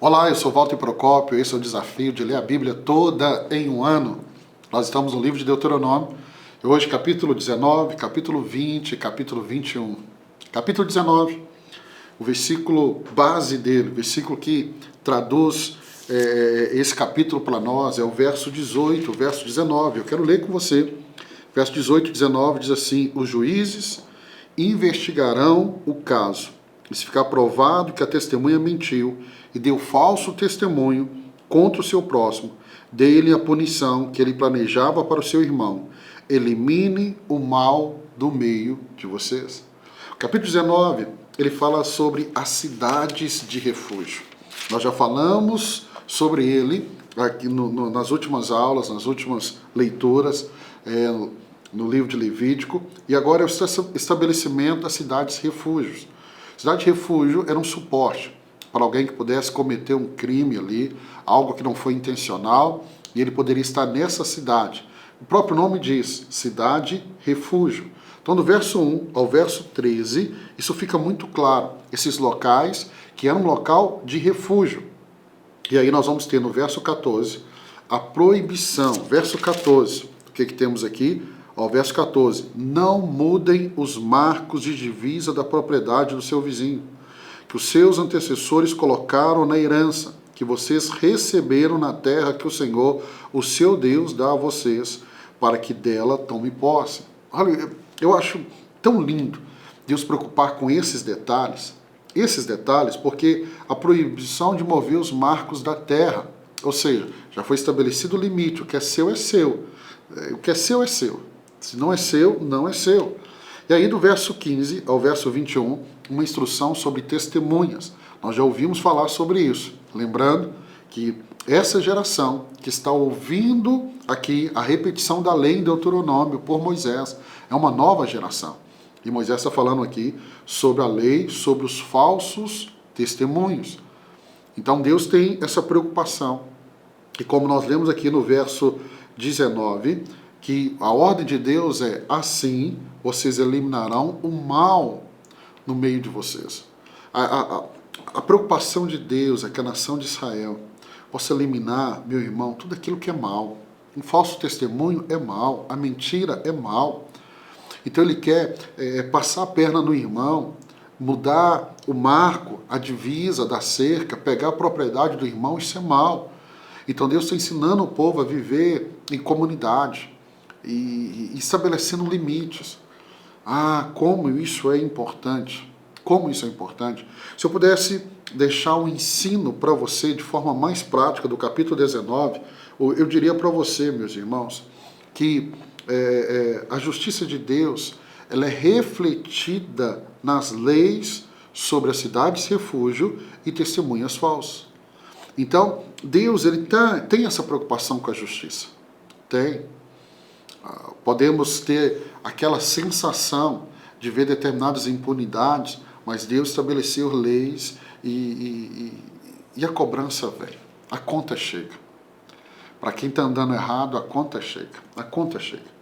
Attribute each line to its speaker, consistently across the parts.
Speaker 1: Olá, eu sou Walter Procópio, esse é o desafio de ler a Bíblia toda em um ano. Nós estamos no livro de Deuteronômio, e hoje capítulo 19, capítulo 20, capítulo 21. Capítulo 19, o versículo base dele, o versículo que traduz esse capítulo para nós, é o verso 18, o verso 19. Eu quero ler com você. Verso 18 e 19 diz assim: os juízes investigarão o caso, e se ficar provado que a testemunha mentiu e deu falso testemunho contra o seu próximo, dê-lhe a punição que ele planejava para o seu irmão. Elimine o mal do meio de vocês. O capítulo 19, ele fala sobre as cidades de refúgio. Nós já falamos sobre ele aqui nas últimas aulas, nas últimas leituras, no livro de Levítico, e agora é o estabelecimento das cidades refúgios. Cidade refúgio era um suporte para alguém que pudesse cometer um crime ali, algo que não foi intencional, e ele poderia estar nessa cidade. O próprio nome diz, cidade refúgio. Então, do verso 1 ao verso 13, isso fica muito claro. Esses locais que eram um local de refúgio. E aí nós vamos ter no verso 14 a proibição. Verso 14, o que temos aqui? Ao verso 14, não mudem os marcos de divisa da propriedade do seu vizinho, que os seus antecessores colocaram na herança, que vocês receberam na terra que o Senhor, o seu Deus, dá a vocês, para que dela tome posse. Olha, eu acho tão lindo Deus preocupar com esses detalhes, porque a proibição de mover os marcos da terra, ou seja, já foi estabelecido o limite, o que é seu é seu, o que é seu, se não é seu, não é seu. E aí do verso 15 ao verso 21, uma instrução sobre testemunhas. Nós já ouvimos falar sobre isso, lembrando que essa geração que está ouvindo aqui a repetição da lei em Deuteronômio por Moisés, é uma nova geração. E Moisés está falando aqui sobre a lei, sobre os falsos testemunhos. Então Deus tem essa preocupação. E como nós lemos aqui no verso 19, que a ordem de Deus é assim, vocês eliminarão o mal no meio de vocês. A preocupação de Deus é que a nação de Israel possa eliminar, meu irmão, tudo aquilo que é mal. Um falso testemunho é mal, a mentira é mal. Então ele quer passar a perna no irmão, mudar o marco, a divisa da cerca, pegar a propriedade do irmão, isso é mal. Então Deus está ensinando o povo a viver em comunidade e estabelecendo limites. Ah, como isso é importante! Como isso é importante! Se eu pudesse deixar um ensino para você de forma mais prática do capítulo 19, eu diria para você, meus irmãos, que a justiça de Deus ela é refletida nas leis sobre as cidades refúgio e testemunhas falsas. Então, Deus ele tem essa preocupação com a justiça. Tem. Podemos ter aquela sensação de ver determinadas impunidades, mas Deus estabeleceu leis e a cobrança vem. A conta chega. Para quem está andando errado, a conta chega. A conta chega.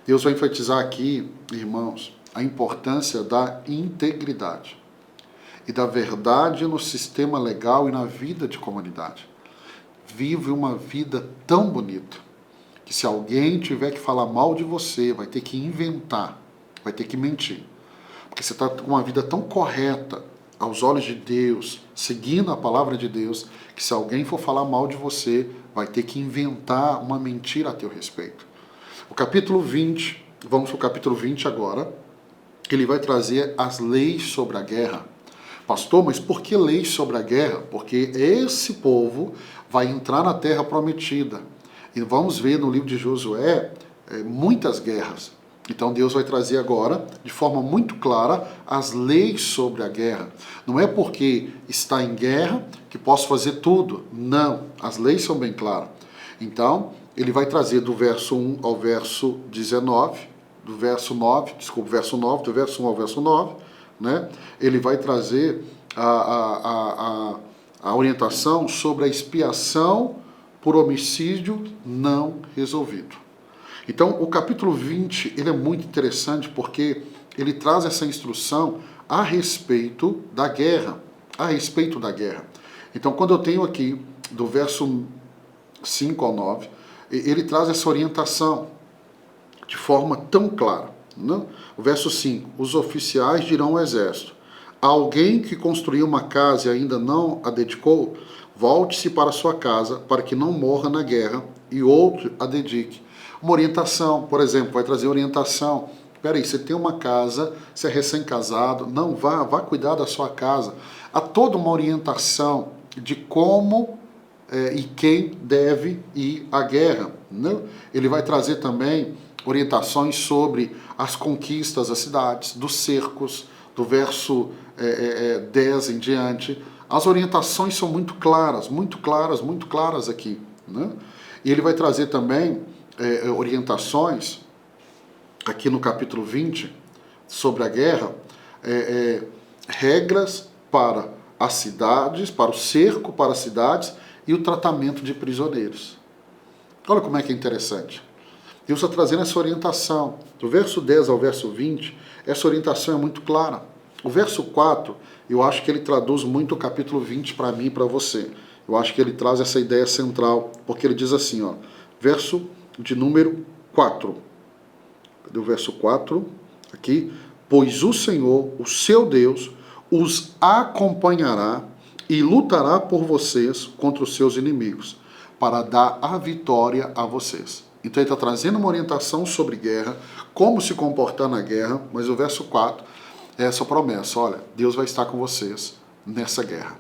Speaker 1: Deus vai enfatizar aqui, irmãos, a importância da integridade e da verdade no sistema legal e na vida de comunidade. Vive uma vida tão bonita que se alguém tiver que falar mal de você, vai ter que inventar, vai ter que mentir. Porque você está com uma vida tão correta aos olhos de Deus, seguindo a palavra de Deus, que se alguém for falar mal de você, vai ter que inventar uma mentira a teu respeito. O capítulo 20, vamos para o capítulo 20 agora, ele vai trazer as leis sobre a guerra. Pastor, mas por que leis sobre a guerra? Porque esse povo vai entrar na terra prometida. E vamos ver no livro de Josué muitas guerras. Então Deus vai trazer agora, de forma muito clara, as leis sobre a guerra. Não é porque está em guerra que posso fazer tudo. Não, as leis são bem claras. Então, ele vai trazer do verso 1 ao verso 19, do verso 9 ao verso 9, né? Ele vai trazer a orientação sobre a expiação por homicídio não resolvido. Então, o capítulo 20, ele é muito interessante porque ele traz essa instrução a respeito da guerra. Então, quando eu tenho aqui, do verso 5 ao 9, ele traz essa orientação de forma tão clara. Né? O verso 5, os oficiais dirão ao exército, alguém que construiu uma casa e ainda não a dedicou, volte-se para sua casa, para que não morra na guerra, e outro a dedique. Uma orientação, por exemplo, vai trazer orientação. Espera aí, você tem uma casa, você é recém-casado, não vá cuidar da sua casa. Há toda uma orientação de como e quem deve ir à guerra. Né? Ele vai trazer também orientações sobre as conquistas das cidades, dos cercos, do verso 10 em diante. As orientações são muito claras, muito claras, muito claras aqui. Né? E ele vai trazer também orientações, aqui no capítulo 20, sobre a guerra, regras para as cidades, para o cerco para as cidades e o tratamento de prisioneiros. Olha como é que é interessante. Deus está trazendo essa orientação. Do verso 10 ao verso 20, essa orientação é muito clara. O verso 4, eu acho que ele traduz muito o capítulo 20 para mim e para você. Eu acho que ele traz essa ideia central, porque ele diz assim, ó, verso de número 4. Cadê o verso 4? Aqui. Pois o Senhor, o seu Deus, os acompanhará e lutará por vocês contra os seus inimigos, para dar a vitória a vocês. Então ele está trazendo uma orientação sobre guerra, como se comportar na guerra, mas o verso 4 é essa promessa, olha, Deus vai estar com vocês nessa guerra.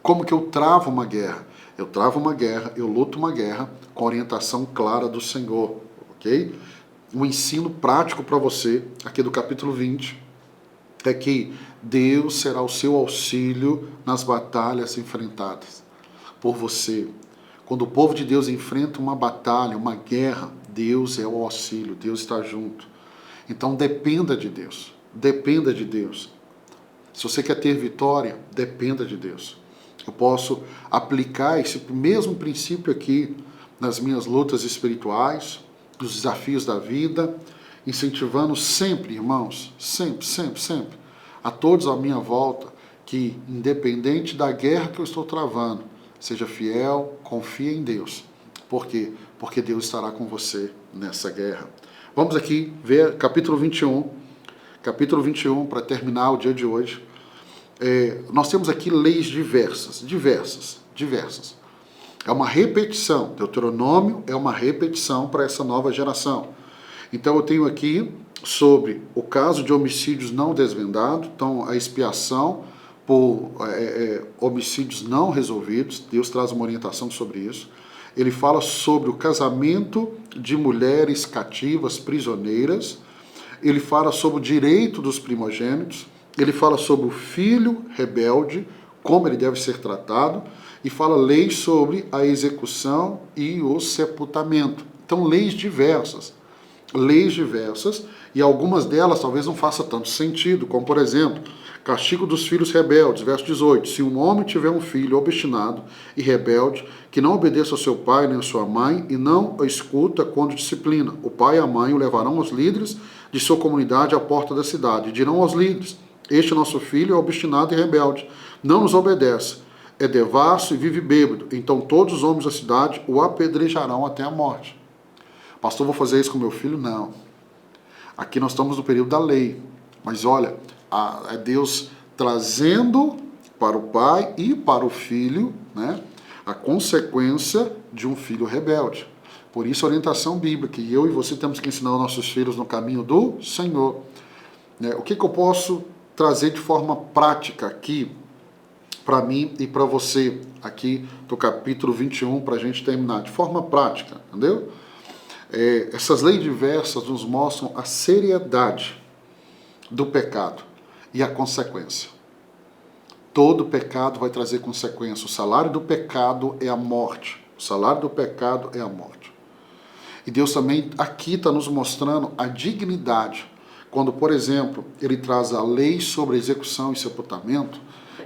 Speaker 1: Como que eu travo uma guerra? Eu travo uma guerra, eu luto uma guerra com orientação clara do Senhor, ok? Um ensino prático para você, aqui do capítulo 20, é que Deus será o seu auxílio nas batalhas enfrentadas por você. Quando o povo de Deus enfrenta uma batalha, uma guerra, Deus é o auxílio, Deus está junto. Então dependa de Deus, dependa de Deus. Se você quer ter vitória, dependa de Deus. Eu posso aplicar esse mesmo princípio aqui nas minhas lutas espirituais, nos desafios da vida, incentivando sempre, irmãos, sempre, sempre, sempre, a todos à minha volta, que independente da guerra que eu estou travando, seja fiel, confie em Deus. Por quê? Porque Deus estará com você nessa guerra. Vamos aqui ver capítulo 21. Capítulo 21, para terminar o dia de hoje. Nós temos aqui leis diversas. É uma repetição. Deuteronômio é uma repetição para essa nova geração. Então eu tenho aqui sobre o caso de homicídios não desvendados, então a expiação por homicídios não resolvidos, Deus traz uma orientação sobre isso. Ele fala sobre o casamento de mulheres cativas, prisioneiras. Ele fala sobre o direito dos primogênitos. Ele fala sobre o filho rebelde, como ele deve ser tratado. E fala leis sobre a execução e o sepultamento. Então, leis diversas, e algumas delas talvez não façam tanto sentido, como por exemplo, castigo dos filhos rebeldes, verso 18, se um homem tiver um filho obstinado e rebelde, que não obedeça ao seu pai nem à sua mãe, e não o escuta quando disciplina, o pai e a mãe o levarão aos líderes de sua comunidade à porta da cidade, e dirão aos líderes, este nosso filho é obstinado e rebelde, não nos obedece, é devasso e vive bêbado, então todos os homens da cidade o apedrejarão até a morte. Pastor, vou fazer isso com meu filho? Não. Aqui nós estamos no período da lei. Mas olha, é Deus trazendo para o pai e para o filho, né, a consequência de um filho rebelde. Por isso a orientação bíblica, e eu e você temos que ensinar os nossos filhos no caminho do Senhor. O que eu posso trazer de forma prática aqui, para mim e para você, aqui do capítulo 21, para a gente terminar? De forma prática, entendeu? Essas leis diversas nos mostram a seriedade do pecado e a consequência. Todo pecado vai trazer consequência. O salário do pecado é a morte. O salário do pecado é a morte. E Deus também aqui está nos mostrando a dignidade. Quando, por exemplo, ele traz a lei sobre a execução e sepultamento,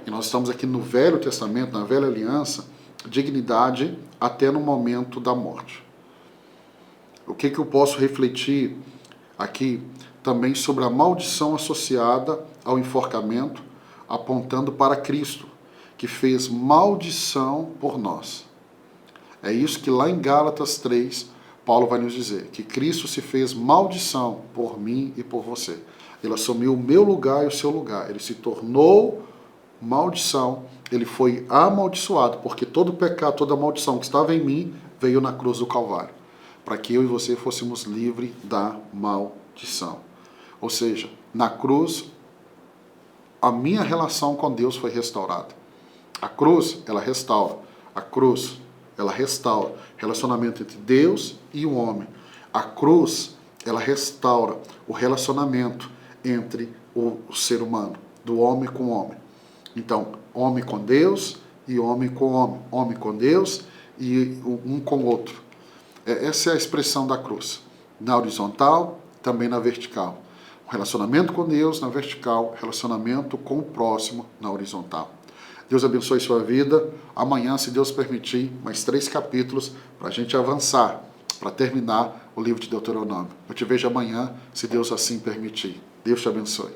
Speaker 1: e nós estamos aqui no Velho Testamento, na Velha Aliança, dignidade até no momento da morte. O que eu posso refletir aqui também sobre a maldição associada ao enforcamento, apontando para Cristo, que fez maldição por nós. É isso que lá em Gálatas 3, Paulo vai nos dizer, que Cristo se fez maldição por mim e por você. Ele assumiu o meu lugar e o seu lugar. Ele se tornou maldição. Ele foi amaldiçoado, porque todo pecado, toda maldição que estava em mim veio na cruz do Calvário, para que eu e você fôssemos livres da maldição. Ou seja, na cruz, a minha relação com Deus foi restaurada. A cruz, ela restaura. A cruz, ela restaura relacionamento entre Deus e o homem. A cruz, ela restaura o relacionamento entre o ser humano, do homem com o homem. Então, homem com Deus e homem com homem. Homem com Deus e um com o outro. Essa é a expressão da cruz. Na horizontal, também na vertical. O relacionamento com Deus na vertical, relacionamento com o próximo na horizontal. Deus abençoe sua vida. Amanhã, se Deus permitir, mais 3 capítulos para a gente avançar, para terminar o livro de Deuteronômio. Eu te vejo amanhã, se Deus assim permitir. Deus te abençoe.